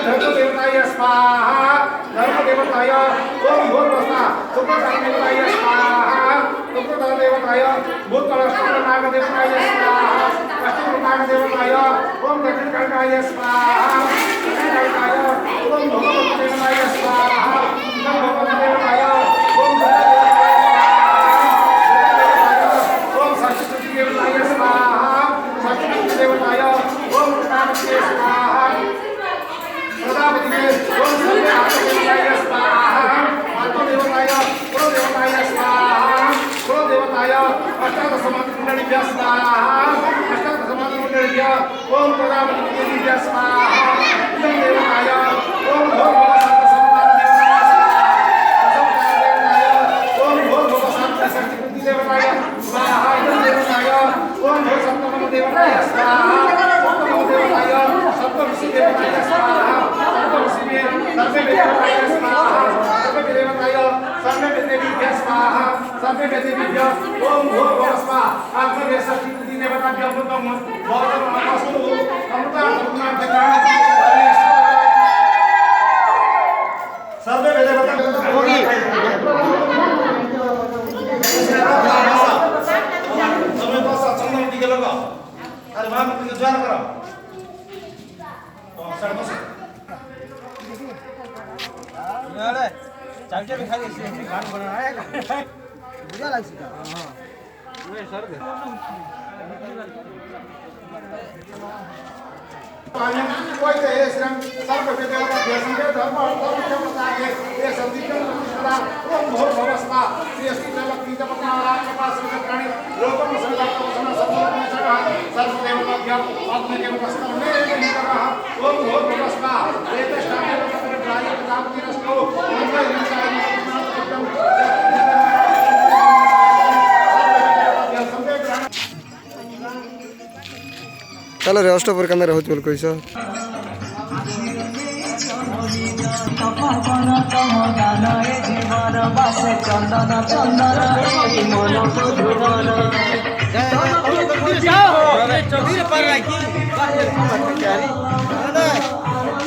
धर्मदेवताय स्वाहा धर्मदेवताय ओम भूर्भुवः सुप्रधानदेवताय स्वाहा सुप्रधानदेवताय भूतकलशनागदेवताय स्वाहा अष्टनागदेवताय ओम दक्षिणकाय स्वाहा दक्षिणकाय ओम भगवतदेवताय स्वाहा भगवतदेवताय ओम ओम सरस्वतीदेवताय स्वाहा सरस्वतीदेवताय ओम प्रजापतिये स्वाहा प्रजापतिये ओम सर्वदेवताय स्वाहा आत्मदेवताय कुलदेवताय स्वाहा कुलदेवताय अष्टादशमण्डलीभ्यः स्वाहा अष्टादशमण्डलीभ्यः ओम प्रजापतिभ्यः स्वाहा इदं देवताय ओम देवताय स्वाहा इदं देवताय ओम सप्तमदेवताय स्वाहा सप्तमदेवताय सप्तऋषिदेवताय स्वाहा सप्तऋषिभ्यः सर्वेदेवताय स्वाहा सर्वेदेवताय सर्वेदेवीभ्यः स्वाहा सर्वेदेवीभ्यः ओम भूर्भुवः स्वाहा आत्मदेवताभ्यः अमृतं भवतु अमृतार्थं सर्वेदेवताभ्यः चंदन टीके लगाओ अरे वहां पर ज्वार करो सर बस अरे चाचा भी खाली से गान बना है बुझा लाग सी हां वे सर दे पानी कोई तो ये श्रम सर्व विद्यालय देशं के धर्म और धर्म के ये संदीपन सदा ओम भूर्भुवः स्वाहा श्री अस्तित्वलक्ष्मी तपत्नारायण कपास प्राणी लोकम संघातम सना सत्ता सर्वदेवताभ्यः आत्मदेवतास्तमने नमः ओम भूर्भुवः स्वाहा एतष्टादेवताभ्यः प्रायः चलो रे अष्टपुर के अंदर हो चल कैसा चौधरी पर